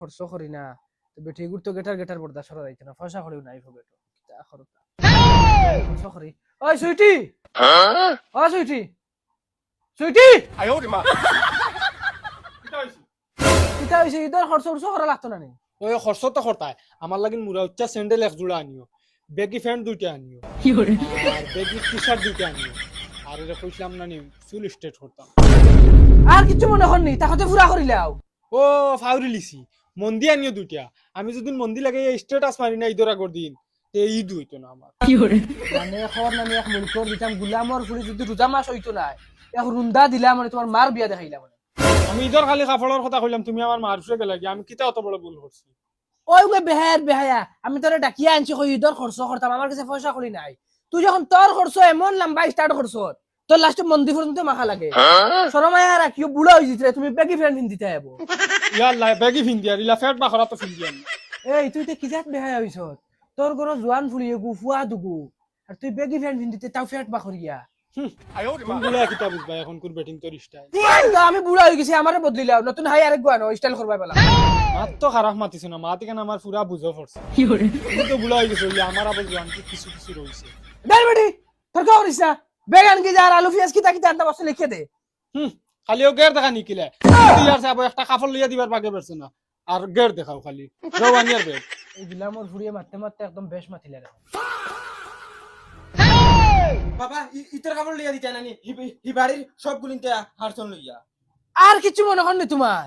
খরচ করি না বেটি গুড় তো গেটার বর্দা সরা যাইতে না পয়সা করিও নাই হবে তো খরচ করি ওই সুইটি ও সুইটি সুইটি কিতা হইছে ইদর খরচ করা লাগতো না নি ওই খরচ তো করতায় আমার লাগিন মুরা উচ্চা স্যান্ডেল এক জোড়া আনিও বেগি প্যান্ট দুইটা আনিও আর বেগি টি শার্ট দুইটা আনিও আর এটা কইছিলাম না নি ফুল স্টেট করতাম আর কিছু মনে হননি তাহলে পুরা করিলাও ও ফাউরি লিছি মন্দি আনিও দুইটা আমি যদি মন্দি লাগে স্টেটাস মারি না ঈদের আগর দিন তে ঈদ হইতো না আমার মানে খবর নামি এক মুলকর দিতাম গুলামর ফুলি যদি রোজা মাস হইতো না এক রুন্দা দিলাম মানে তোমার মার বিয়া দেখাইলাম মানে আমি ঈদের খালি কাপড়ের কথা কইলাম তুমি আমার মারুফে গেলা কি আমি কিতা অত বড় ভুল করছি ওই গে বেহায়া আমি তোরে ডাকিয়া আনছি কই ঈদর খরচ করতাম আমার কাছে পয়সা করি নাই তুই যখন তোর খরচ এমন লম্বা স্টার্ট করছ তোর লাস্টে মন্দির পর্যন্ত মাখা লাগে শরমায়া রাখিও বুড়া হই জিতরে তুমি বেগি ফ্রেন্ড দিতে হইব ইয়াল্লা বেগি ফিন দিয়া ইলা ফ্যাট বাখরা তো ফিন দিয়া এই তুই তো কি জাত বেহায়া হইছ তোর ঘর জোয়ান ফুলিয়ে গুফুয়া দুগু আর তুই বেগি ফ্রেন্ড দিতে তাও ফ্যাট বাখরিয়া গুলা কিতা বুঝবা এখন কোন ব্যাটিং তোর স্টাইল আমি বুড়া হয়ে গেছি আমারে বদলিলাও নতুন হাই আরেক গানো স্টাইল করবাই পালা মাত তো খারাপ মাতিছ না মাতি কেন আমার পুরা বুঝো পড়ছে তুমি তো বুলা হয়ে গেছো আমার আবার জোয়ান কি কিছু কিছু রইছে দেখ বেটি তোর কি করিস না বেগান কি যার আলু পেঁয়াজ কি তাকি আনতে বসে লিখে দে খালি ও গের দেখা নিকিলে ইয়ার সাহেব একটা কাপড় লিয়া দিবার বাগে পারছে না আর গের দেখাও খালি রওয়ানিয়ার বেগ এই গুলামর ফুড়িয়ে মারতে মারতে একদম বেশ মাতিলে রে বাবা ইতর কাপড় লইয়া দিতে নানি হি বাড়ির সব গুলিনতে হারছন লইয়া আর কিছু মনে করনি তোমার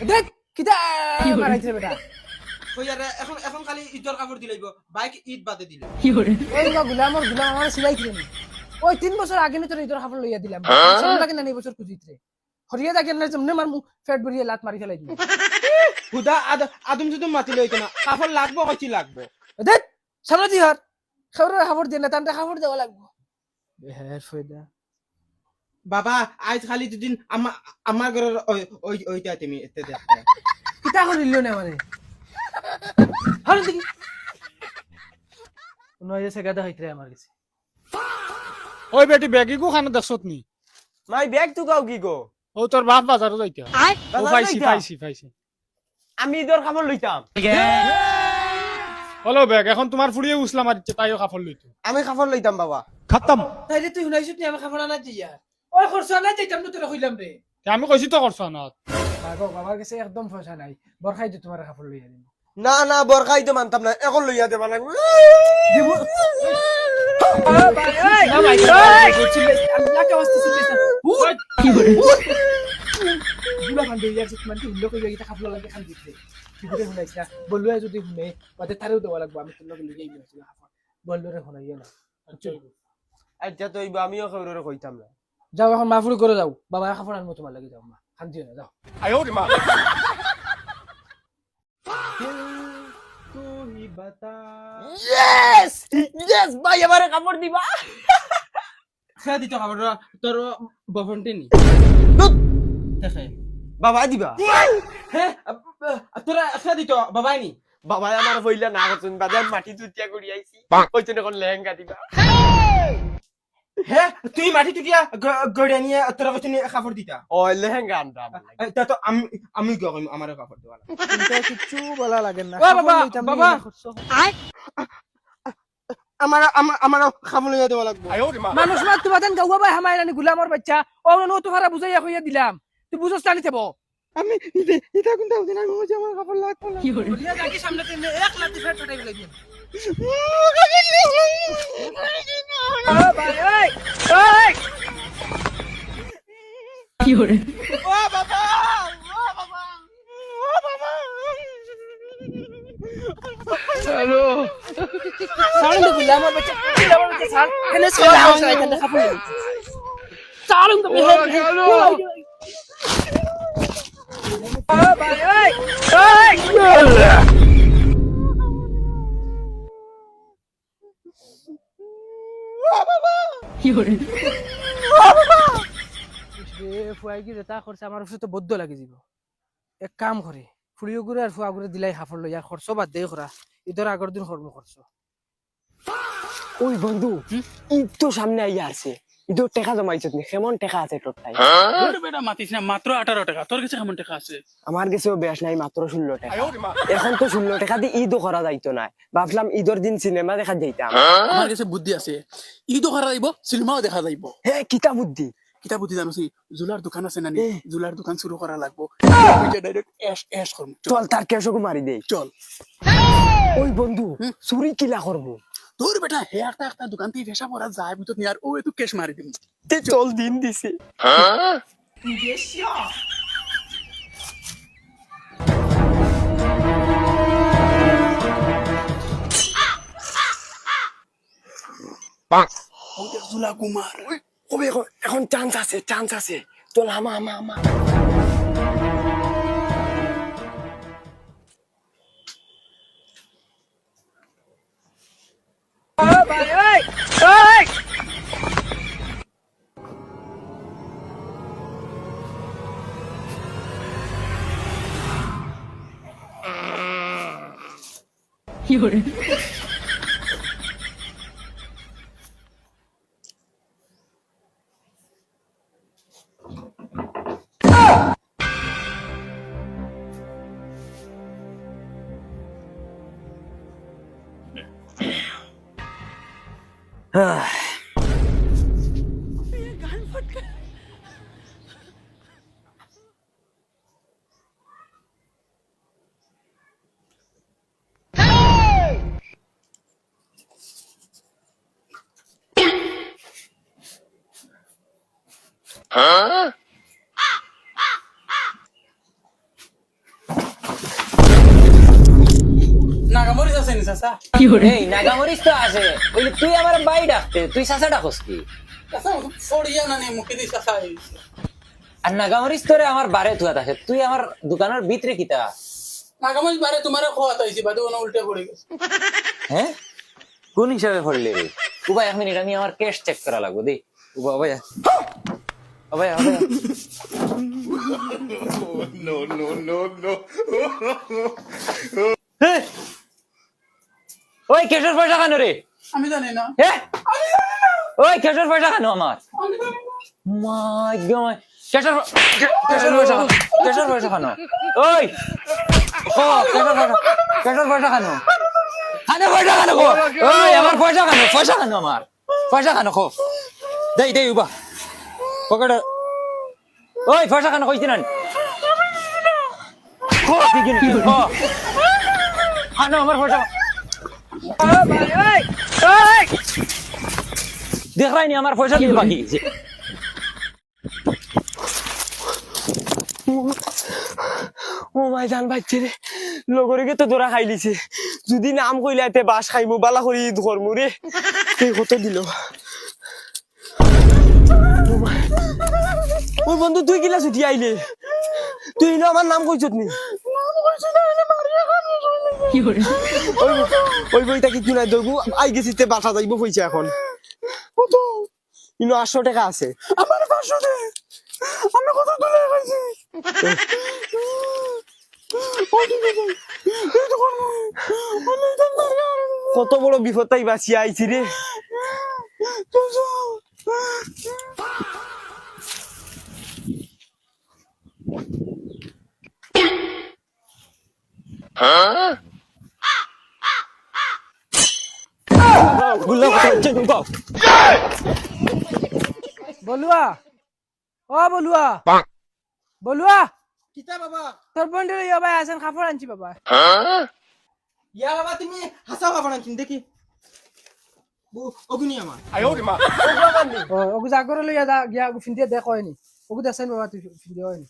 দেখ কিতা মারাইছে বেটা কইয়ারে এখন এখন খালি ইতর কাপড় দিলাইব বাইক ঈদ বাদে দিলে ওই গুলাম আমার সিলাই ছিল ওই 3 বছর আগে নি তোর ইতর খাবার লইয়া দিলাম সামনে লাগে না 9 বছর কুজিতরে হরিয়া দেখেন না যেমনে মারমু ফেট বড়িয়ে লাত মারি ফেলাই দিই হুদা আদম যদি মাতি লইতো না কাপড় লাগবো কইছি লাগবো দেখ সামনে দি হর খাবার দিয়ে না তান্তে খাবার দেওয়া লাগবো বেহের ফয়দা বাবা আজ খালি দুদিন আমার ঘরের ওইটা তুমি এতে দেখ কিতা করিল না মানে হরে দেখি নয় যে গাদা হইতরে আমার কাছে ওই বেটি বেগি কো খানা দেখছত নি মাই ব্যাগ তো গাও কি গো ও তোর বাপ বাজারও যাইতা ও পাইছি আমি ইদর কাপড় লইতাম হলো বেগ এখন তোমার ফুড়িয়ে উসলা মারিছে তাইও কাপড় লইতো আমি কাপড় লইতাম বাবা খতম তাই যে তুই শুনাইছিস নি আমার খাবার আনা দিয়া ওই খরচ না দিতাম তো তোরা কইলাম রে আমি কইছি তো করছ না বাবার কাছে একদম পয়সা নাই বরখাই তো তোমার খাবার লইয়া দিন না না বরখাই তো মানতাম না এখন লইয়া দেবা না দিব না ভাই আল্লাহ কে ওয়াস্তে শুনলে কি করে বুলা খান দিয়ে যাচ্ছে মানে উল্লেখ করে গিয়ে খাবার লাগে খান দিতে কি করে শুনাইছ না বললো যদি শুনে বাদে তারেও দেওয়া লাগবে আমি তোর লগে লইয়াই নিয়েছিল খাবার বললো রে শুনাইয়া না আচ্ছা তো আমিও খবরে কইতাম না যাও এখন মাফুরি করে যাও বাবা খাবার আনবো তোমার লাগে যাও মা খান দিও না যাও Yes! Yes! ভাই আমারে কাপড় দিবা খেয়া দিত কাপড় তোর বফনটে নি দেখে বাবা দিবা হ্যাঁ তোরা খেয়া দিত বাবাই নি বাবাই আমার বইলা না করছেন বাজার মাটি তুতিয়া করি আইছি কইছেন এখন লেহেঙ্গা দিবা হ্যাঁ তুই মাটি তুতিয়া গড়িয়া নিয়ে তোরা কইছেন কাপড় দিতা ও লেহেঙ্গা আনবা তা তো আমি কি কইম আমারে কাপড় দিবা কিন্তু কিছু বলা লাগে না ও বাবা বাবা আমার খাবো লইয়া দেওয়া লাগবে মানুষ মাত তোমার গাওয়া ভাই হামাই রানি গুলামর বাচ্চা ও নো তো হারা বুঝাইয়া কইয়া দিলাম তুই বুঝছ টানি দেব আমি এটা কোনটা দিন আমি বুঝি আমার কাপড় লাগবে না বলিয়া যাকি সামনে তিন এক লাখ ফেট ফটাই ফেলাই দিন ও ভাই ওই ওই কি হরে ও বাবা ও বাবা ও বাবা হ্যালো সারুন তো গুলামর বাচ্চা সার এনে সার হাউস এখানে খাবো সারুন তো হ্যালো ও ভাই ওই ওই ফুয়াই কি রেতা করছে আমার তো বদ্ধ লাগি যাব এক কাম করে ফুড়িও গুড়ে আর ফুয়া গুড়ে দিলাই হাফর লই আর খরচ বাদ দেই করা ইদর আগর দিন কর্ম করছো ওই বন্ধু ঈদ তো সামনে আইয়া আছে ইদো টাকা জমাইছত নি কেমন টাকা আছে তোর তাই তোর বেটা মাতিস না মাত্র 18 টাকা তোর কাছে কেমন টাকা আছে আমার কাছেও বেশ নাই মাত্র 16 টাকা এখন তো 16 টাকা দিয়ে ঈদও করা যাইতো না ভাবলাম ঈদের দিন সিনেমা দেখা যাইতাম আমার কাছে বুদ্ধি আছে ঈদও করা যাইব সিনেমাও দেখা যাইব হে কিতা বুদ্ধি কিতা বুদ্ধি জানোসি জুলার দোকান আছে না নি জুলার দোকান শুরু করা লাগবো ডাইরেক্ট এশ করব চল তার কেশকে মারি দেই চল ওই বন্ধু চুরি কিলা করবো তোর বেটা হে একটা দোকান থেকে ফেসা পড়া যায় বুঝত নি আর ও একটু কেশ মারি দিম তে চল দিন দিছে ও দেখ জুলা কুমার ওবে এখন চান্স আছে চল আমা নাগামরিস আছে নি চাচা এই নাগামরিস তো আছে ওই তুই আমার বাই ডাকতে তুই চাচা ডাকস কি চাচা ফড়িয়া না নে মুখে দি চাচা আর নাগামরিস তোরে আমার বারে থুয়া থাকে তুই আমার দোকানের ভিতরে কিতা নাগামরিস বারে তোমারে খোয়া তাইছি বাদে ওনা উল্টে পড়ে গেছে হ্যাঁ কোন হিসাবে পড়লি রে উবা 1 মিনিট আমি আমার ক্যাশ চেক করা লাগবে দে উবা ভাইয়া ভাইয়া ওই ক্যাশের পয়সা খানো রে আমি জানি না হ্যাঁ ওই ক্যাশের পয়সা খানো আমার আমি জানি না মাই গড ক্যাশের পয়সা খানো ওই ও ক্যাশের পয়সা খানো পয়সা খানো খো ওই আমার পয়সা খানো আমার পয়সা খানো খো দেই উবা পকেট ওই পয়সা খানো কইছি না খো কি খো খানো আমার পয়সা দেখ রাইনি আমার পয়সা দিয়ে বাকি ও মাই জান বাচ্চে রে লগরে তো দোরা খাইলিছে যদি নাম কইলাতে বাস খাইমু বালা করি ধরমু রে এই কত দিল ওই বন্ধু তুই কিলা ছুটি আইলে তুই না আমার নাম কইছত নি ওই বইটা কিছু নাই দগু আই গেছি তে বাসা যাইব পয়সা এখন কত ইনো 800 টাকা আছে আমার 500 টাকা আমি কত তুলে খাইছি কত বড় বিপদটাই বাঁচিয়ে আইছি রে বলুয়া ও বলুয়া বলুয়া কিতা বাবা তোর বন্ধু ইয়া ভাই আছেন কাপড় আনছি বাবা ইয়া বাবা তুমি হাসা বাবা নাকি দেখি অগুনি আমার ও ওগু জাগরে লইয়া যা গিয়া ফিন্দিয়া দেখ হয়নি ওগু দেখছেন বাবা তুই ফিন্দিয়া হয়নি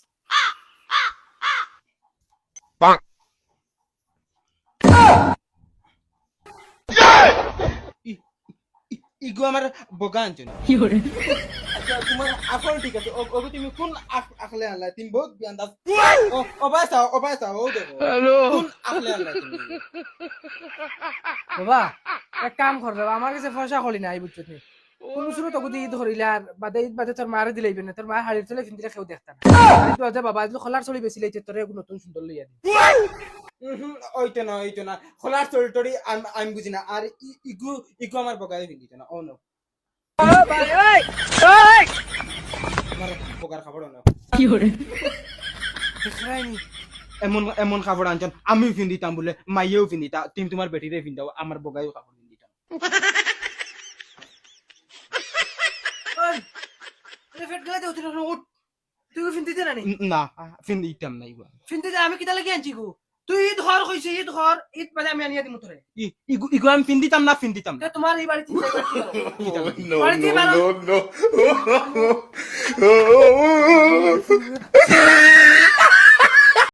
ইগো আমার বগা আনছনি আচ্ছা তোমার আকল ঠিক আছে ওগো তুমি কোন আকলে আনলা তুমি বহুত বিয়ান্দাজ ও বাসা ও দেখো কোন আকলে আনলা তুমি বাবা এক কাম কর বাবা আমার কাছে পয়সা কলি নাই বুঝছো নি কোন শুরু তো গুদি ধরিলা আর বাদে তোর মারে দিলাইবে না তোর মা হাড়ি চলে ফিন্দিরা কেউ দেখতা না তুই আজ বাবা আজ খলার চলি বেশি লাইছে তোর নতুন সুন্দর লইয়া দি ওইটা না খোলার চরিটরি আমি বুঝি না আর ইগো আমার বগায় ফিন্দিটা না ও নো আমার বগার কাপড় না এমন এমন কাপড় আনছন আমিও পিন্ধিতাম বলে মাইয়েও পিন্ধিতা তুমি তোমার বেটিরে পিন্ধাও আমার বগাইও কাপড় পিন্ধিতাম ফেট গেলে দেও তুই উঠ তুই ফিনতে না নি না পিন্ধিতাম না ইবা ফিনতে আমি কিতা লাগি আনছি গো তুই ঈদ ঘর কইছিস ঈদ ঘর ঈদ বাদে আমি আনিয়া দিমু তোরে ইগু আমি পিন্ধিতাম না পিন্ধিতাম না তোমার এই বাড়িতে No, বাড়িতে no, বারো no, no.